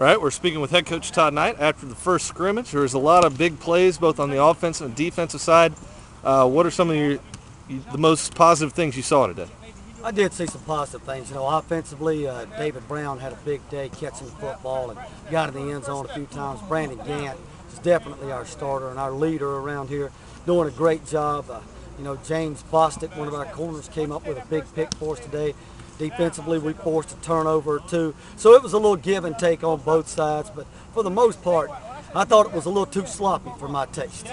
All right, we're speaking with head coach Todd Knight after the first scrimmage. There was a lot of big plays both on the offensive and defensive side. What are some of the most positive things you saw today? I did see some positive things. You know, offensively, David Brown had a big day catching the football and got in the end zone a few times. Brandon Gant is definitely our starter and our leader around here, doing a great job. You know, James Bostic, one of our corners, came up with a big pick for us today. Defensively, we forced a turnover or two. So it was a little give and take on both sides, but for the most part, I thought it was a little too sloppy for my taste.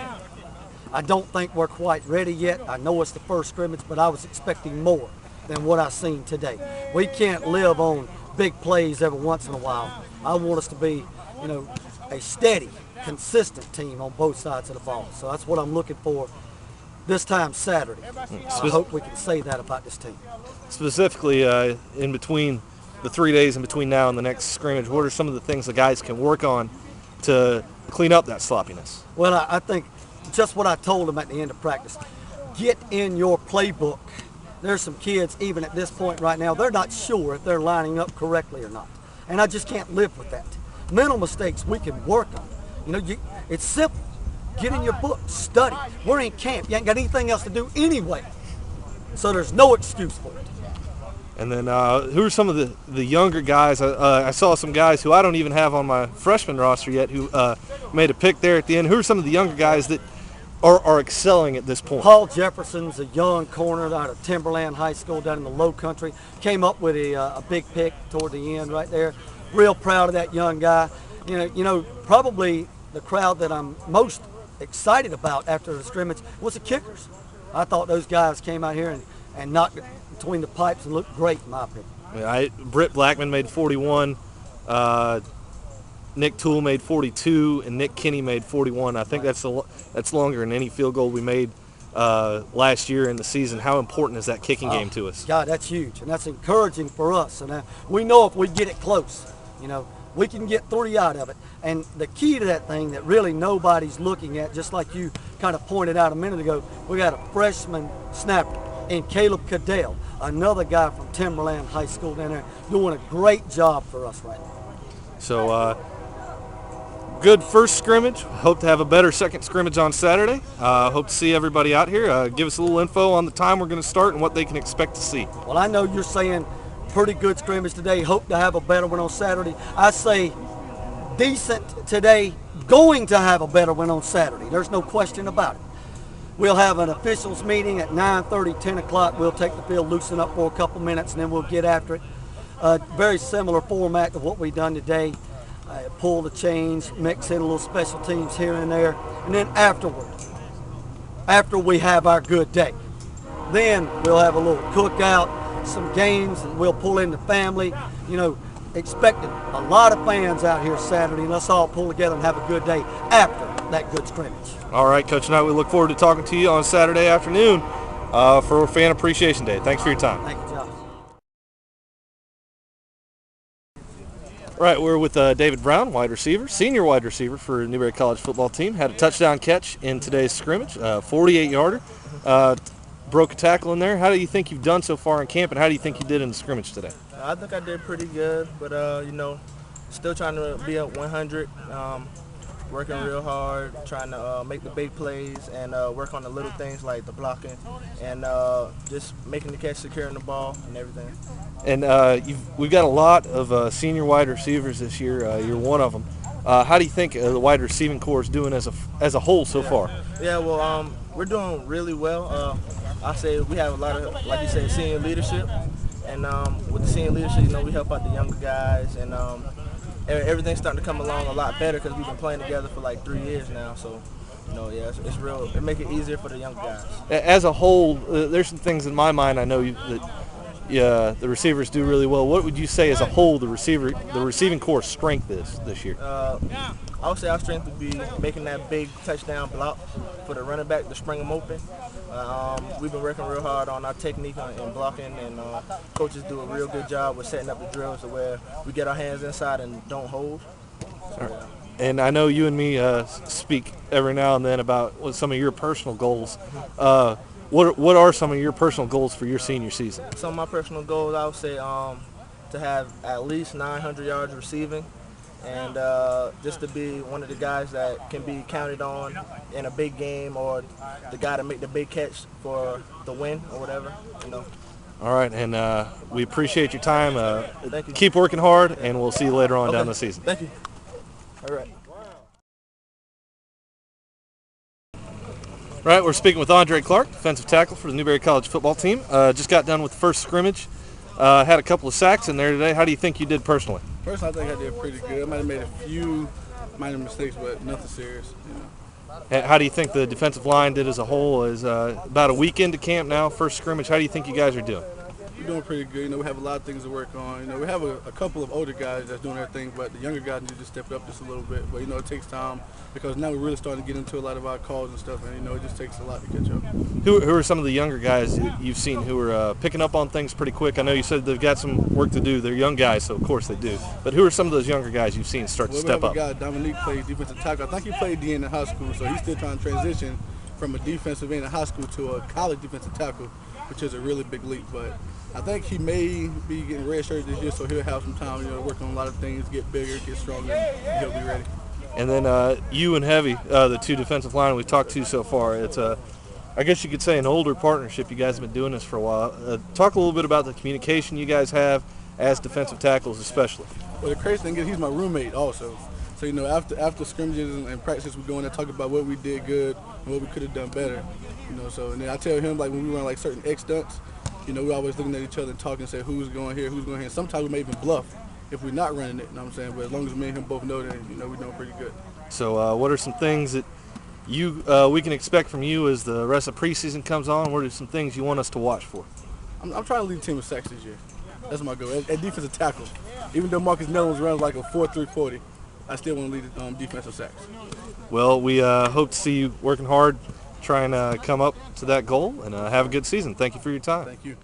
I don't think we're quite ready yet. I know it's the first scrimmage, but I was expecting more than what I've seen today. We can't live on big plays every once in a while. I want us to be, you know, a steady, consistent team on both sides of the ball. So that's what I'm looking for this time Saturday. I hope we can say that about this team. Specifically, in between the 3 days in between now and the next scrimmage, what are some of the things the guys can work on to clean up that sloppiness? Well, I think just what I told them at the end of practice. Get in your playbook. There's some kids, even at this point right now, they're not sure if they're lining up correctly or not. And I just can't live with that. Mental mistakes we can work on. You know, it's simple. Get in your book, study. We're in camp. You ain't got anything else to do anyway. So there's no excuse for it. And then who are some of the younger guys? I saw some guys who I don't even have on my freshman roster yet who made a pick there at the end. Who are some of the younger guys that are excelling at this point? Paul Jefferson's a young corner out of Timberland High School down in the Low Country. Came up with a big pick toward the end right there. Real proud of that young guy. You know, probably the crowd that I'm most excited about after the scrimmage was the kickers. I thought those guys came out here and knocked it between the pipes and looked great in my opinion. Yeah, Britt Blackman made 41, Nick Toole made 42, and Nick Kinney made 41. I think that's longer than any field goal we made last year in the season. How important is that kicking game to us? God, that's huge, and that's encouraging for us. And we know if we get it close, you know, we can get 3 out of it. And the key to that thing that really nobody's looking at, just like you kind of pointed out a minute ago, we got a freshman snapper in Caleb Cadell, another guy from Timberland High School down there, doing a great job for us right now. So good first scrimmage. Hope to have a better second scrimmage on Saturday. Hope to see everybody out here. Give us a little info on the time we're going to start and what they can expect to see. Well, I know you're saying pretty good scrimmage today. Hope to have a better one on Saturday. I say decent today, going to have a better one on Saturday. There's no question about it. We'll have an officials meeting at 9:30, 10 o'clock. We'll take the field, loosen up for a couple minutes, and then we'll get after it. Very similar format to what we've done today. Pull the chains, mix in a little special teams here and there, and then afterward, after we have our good day, then we'll have a little cookout, some games, and we'll pull in the family. You know, expecting a lot of fans out here Saturday, and let's all pull together and have a good day after that good scrimmage. All right, Coach Knight, we look forward to talking to you on Saturday afternoon for Fan Appreciation Day. Thanks for your time. Thank you, Josh. All right, we're with David Brown, wide receiver, senior wide receiver for Newberry College football team. Had a touchdown catch in today's scrimmage, 48-yarder. Broke a tackle in there. How do you think you've done so far in camp, and how do you think you did in the scrimmage today? I think I did pretty good, but, you know, still trying to be at 100, working real hard, trying to make the big plays and work on the little things like the blocking and just making the catch, securing the ball and everything. And we've got a lot of senior wide receivers this year. You're one of them. How do you think the wide receiving corps is doing as a whole so far? Yeah, well, we're doing really well. I say we have a lot of, like you said, senior leadership. And with the senior leadership, you know, we help out the younger guys. And everything's starting to come along a lot better because we've been playing together for like 3 years now. So, you know, yeah, it's real. It makes it easier for the younger guys. As a whole, there's some things in my mind I know that the receivers do really well. What would you say as a whole the receiving corps' strength is this year? I would say our strength would be making that big touchdown block for the running back to spring them open. We've been working real hard on our technique and blocking, and coaches do a real good job with setting up the drills to where we get our hands inside and don't hold. So, And I know you and me speak every now and then about what some of your personal goals. What are some of your personal goals for your senior season? Some of my personal goals, I would say to have at least 900 yards receiving and just to be one of the guys that can be counted on in a big game, or the guy to make the big catch for the win or whatever, you know. All right, and we appreciate your time. Thank you. Keep working hard, and we'll see you later on Okay. down the season. Thank you. All right. All right, we're speaking with Andre Clark, defensive tackle for the Newberry College football team. Just got done with the first scrimmage. Had a couple of sacks in there today. How do you think you did personally? First, I think I did pretty good. I might have made a few minor mistakes, but nothing serious. How do you think the defensive line did as a whole? Is about a week into camp now, first scrimmage. How do you think you guys are doing? We're doing pretty good. We have a lot of things to work on. We have a couple of older guys that's doing their thing, but the younger guys need to step up just a little bit. But it takes time because now we're really starting to get into a lot of our calls and stuff, and it just takes a lot to catch up. Who are some of the younger guys you've seen who are picking up on things pretty quick? I know you said they've got some work to do. They're young guys, so of course they do. But who are some of those younger guys you've seen start to step up? We have a guy, Dominique, plays defensive tackle. I think he played D in high school, so he's still trying to transition from a defensive end in high school to a college defensive tackle, which is a really big leap. But I think he may be getting red shirt this year, so he'll have some time, to work on a lot of things, get bigger, get stronger, and he'll be ready. And then you and Heavy, the two defensive linemen we've talked to so far, it's I guess you could say an older partnership. You guys have been doing this for a while. Talk a little bit about the communication you guys have as defensive tackles, especially. Well, the crazy thing is he's my roommate also. So after scrimmages and practice, we go in and talk about what we did good and what we could have done better. So and then I tell him, like, when we run like certain X stunts, we're always looking at each other and talking and say who's going here, who's going here. Sometimes we may even bluff if we're not running it. You know what I'm saying? But as long as me and him both know that, we're doing pretty good. So what are some things that we can expect from you as the rest of preseason comes on? What are some things you want us to watch for? I'm trying to lead the team with sacks this year. That's my goal. At defensive tackle, even though Marcus Nellens runs like a 4.3 40, I still want to lead the defensive sacks. Well, we hope to see you working hard, trying to come up to that goal, and have a good season. Thank you for your time. Thank you.